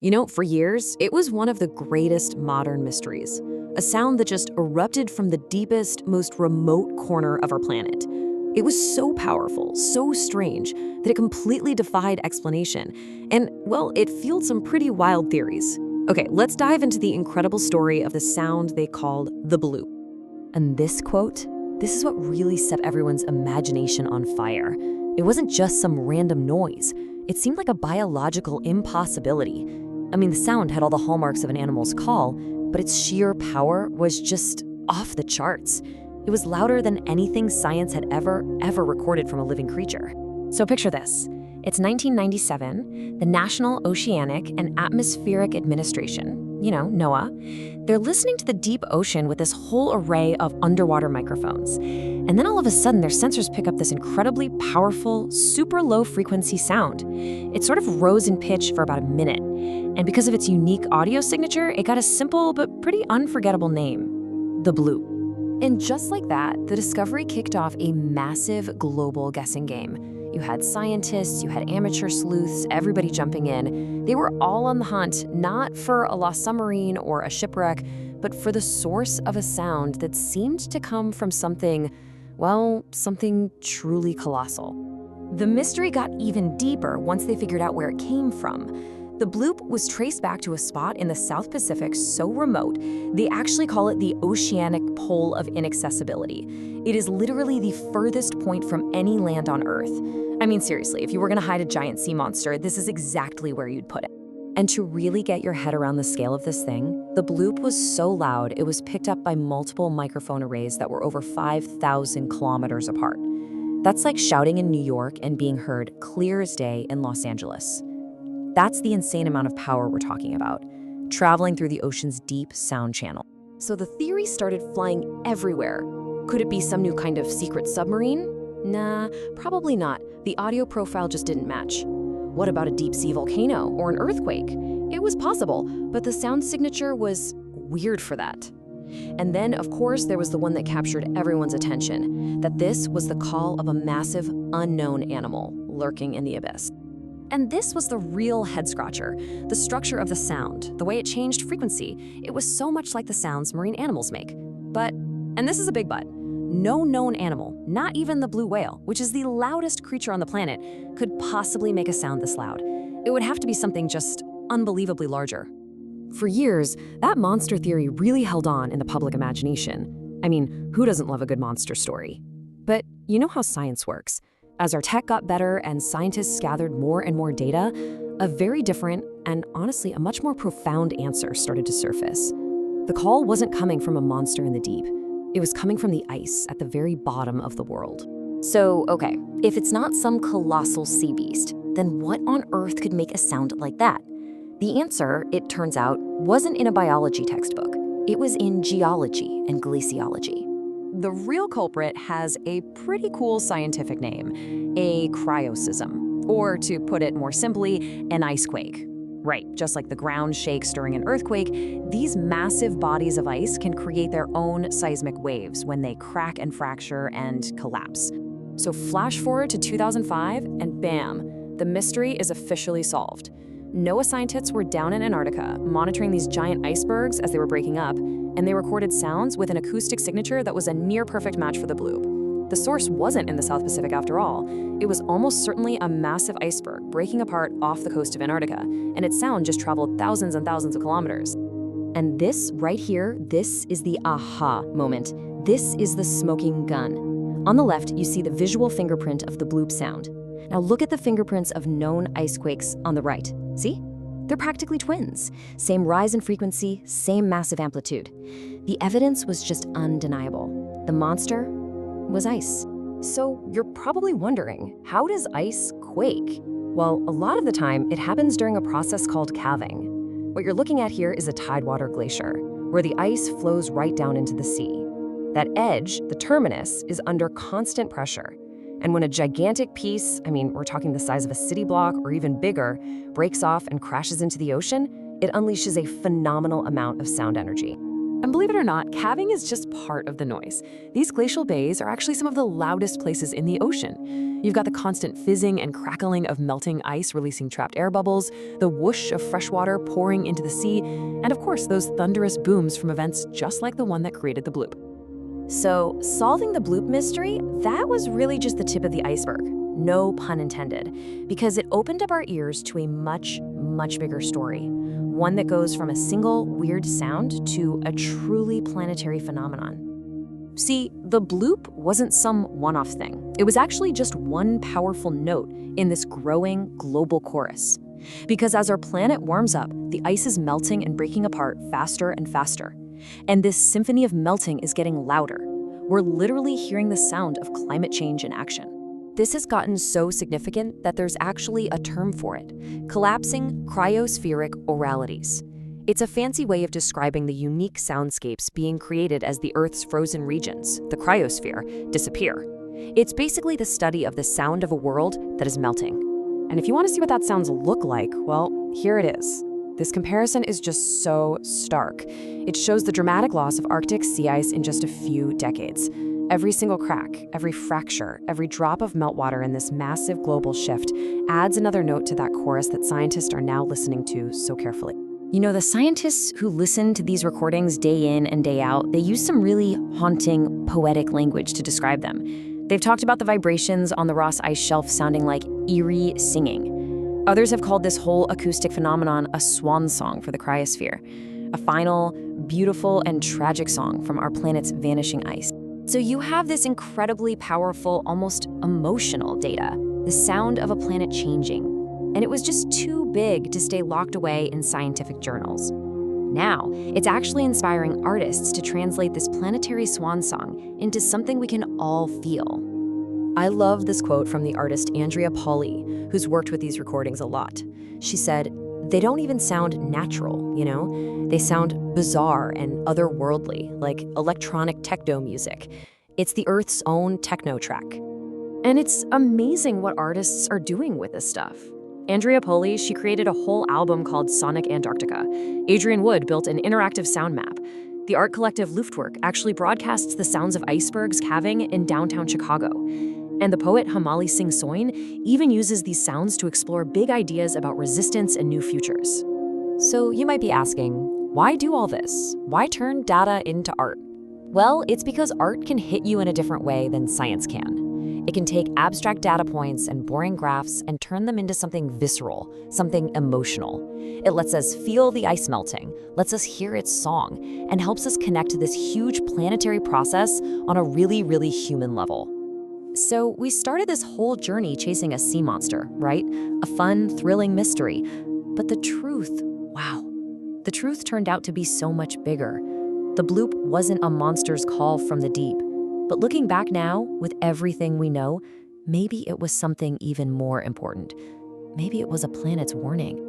For years, it was one of the greatest modern mysteries, a sound that just erupted from the deepest, most remote corner of our planet. It was so powerful, so strange, that it completely defied explanation. And, well, it fueled some pretty wild theories. Okay, let's dive into the incredible story of the sound they called the bloop. And this quote, this is what really set everyone's imagination on fire. It wasn't just some random noise. It seemed like a biological impossibility. I mean, the sound had all the hallmarks of an animal's call, but its sheer power was just off the charts. It was louder than anything science had ever recorded from a living creature. So picture this. It's 1997, the National Oceanic and Atmospheric Administration, NOAA. They're listening to the deep ocean with this whole array of underwater microphones. And then all of a sudden, their sensors pick up this incredibly powerful, super low frequency sound. It sort of rose in pitch for about a minute. And because of its unique audio signature, it got a simple but pretty unforgettable name, the bloop. And just like that, the discovery kicked off a massive global guessing game. You had scientists, you had amateur sleuths, everybody jumping in. They were all on the hunt, not for a lost submarine or a shipwreck, but for the source of a sound that seemed to come from something truly colossal. The mystery got even deeper once they figured out where it came from. The bloop was traced back to a spot in the South Pacific so remote, they actually call it the oceanic pole of inaccessibility. It is literally the furthest point from any land on Earth. I mean, seriously, if you were gonna hide a giant sea monster, this is exactly where you'd put it. And to really get your head around the scale of this thing, the bloop was so loud it was picked up by multiple microphone arrays that were over 5,000 kilometers apart. That's like shouting in New York and being heard clear as day in Los Angeles. That's the insane amount of power we're talking about, traveling through the ocean's deep sound channel. So the theory started flying everywhere. Could it be some new kind of secret submarine? Nah, probably not. The audio profile just didn't match. What about a deep sea volcano or an earthquake? It was possible, but the sound signature was weird for that. And then, of course, there was the one that captured everyone's attention, that this was the call of a massive, unknown animal lurking in the abyss. And this was the real head-scratcher, the structure of the sound, the way it changed frequency. It was so much like the sounds marine animals make. But, and this is a big but, no known animal, not even the blue whale, which is the loudest creature on the planet, could possibly make a sound this loud. It would have to be something just unbelievably larger. For years, that monster theory really held on in the public imagination. I mean, who doesn't love a good monster story? But you know how science works. As our tech got better and scientists gathered more and more data, a very different and honestly a much more profound answer started to surface. The call wasn't coming from a monster in the deep. It was coming from the ice at the very bottom of the world. So, okay, if it's not some colossal sea beast, then what on earth could make a sound like that? The answer, it turns out, wasn't in a biology textbook. It was in geology and glaciology. The real culprit has a pretty cool scientific name, a cryosysm, or to put it more simply, an icequake. Right, just like the ground shakes during an earthquake, these massive bodies of ice can create their own seismic waves when they crack and fracture and collapse. So flash forward to 2005, and bam, the mystery is officially solved. NOAA scientists were down in Antarctica, monitoring these giant icebergs as they were breaking up, and they recorded sounds with an acoustic signature that was a near-perfect match for the bloop. The source wasn't in the South Pacific after all. It was almost certainly a massive iceberg breaking apart off the coast of Antarctica, and its sound just traveled thousands and thousands of kilometers. And this right here, this is the aha moment. This is the smoking gun. On the left, you see the visual fingerprint of the bloop sound. Now look at the fingerprints of known icequakes on the right. See? They're practically twins. Same rise in frequency, same massive amplitude. The evidence was just undeniable. The monster was ice. So you're probably wondering, how does ice quake? Well, a lot of the time, it happens during a process called calving. What you're looking at here is a tidewater glacier, where the ice flows right down into the sea. That edge, the terminus, is under constant pressure. And when a gigantic piece, we're talking the size of a city block or even bigger, breaks off and crashes into the ocean, it unleashes a phenomenal amount of sound energy. And believe it or not, calving is just part of the noise. These glacial bays are actually some of the loudest places in the ocean. You've got the constant fizzing and crackling of melting ice releasing trapped air bubbles, the whoosh of fresh water pouring into the sea, and of course those thunderous booms from events just like the one that created the bloop. So, solving the bloop mystery, that was really just the tip of the iceberg. No pun intended, because it opened up our ears to a much, much bigger story. One that goes from a single weird sound to a truly planetary phenomenon. See, the bloop wasn't some one-off thing. It was actually just one powerful note in this growing global chorus. Because as our planet warms up, the ice is melting and breaking apart faster and faster. And this symphony of melting is getting louder. We're literally hearing the sound of climate change in action. This has gotten so significant that there's actually a term for it: collapsing cryospheric oralities. It's a fancy way of describing the unique soundscapes being created as the Earth's frozen regions, the cryosphere, disappear. It's basically the study of the sound of a world that is melting. And if you want to see what that sounds look like, well, here it is. This comparison is just so stark. It shows the dramatic loss of Arctic sea ice in just a few decades. Every single crack, every fracture, every drop of meltwater in this massive global shift adds another note to that chorus that scientists are now listening to so carefully. You know, the scientists who listen to these recordings day in and day out, they use some really haunting, poetic language to describe them. They've talked about the vibrations on the Ross Ice Shelf sounding like eerie singing. Others have called this whole acoustic phenomenon a swan song for the cryosphere, a final, beautiful, and tragic song from our planet's vanishing ice. So you have this incredibly powerful, almost emotional data, the sound of a planet changing. And it was just too big to stay locked away in scientific journals. Now, it's actually inspiring artists to translate this planetary swan song into something we can all feel. I love this quote from the artist Andrea Pauly, who's worked with these recordings a lot. She said, "They don't even sound natural, you know? They sound bizarre and otherworldly, like electronic techno music. It's the Earth's own techno track." And it's amazing what artists are doing with this stuff. Andrea Pauly, she created a whole album called Sonic Antarctica. Adrian Wood built an interactive sound map. The art collective Luftwerk actually broadcasts the sounds of icebergs calving in downtown Chicago. And the poet Hamali Singh Soin even uses these sounds to explore big ideas about resistance and new futures. So you might be asking, why do all this? Why turn data into art? Well, it's because art can hit you in a different way than science can. It can take abstract data points and boring graphs and turn them into something visceral, something emotional. It lets us feel the ice melting, lets us hear its song, and helps us connect to this huge planetary process on a really, really human level. So we started this whole journey chasing a sea monster, right? A fun, thrilling mystery. But the truth, wow. The truth turned out to be so much bigger. The bloop wasn't a monster's call from the deep. But looking back now, with everything we know, maybe it was something even more important. Maybe it was a planet's warning.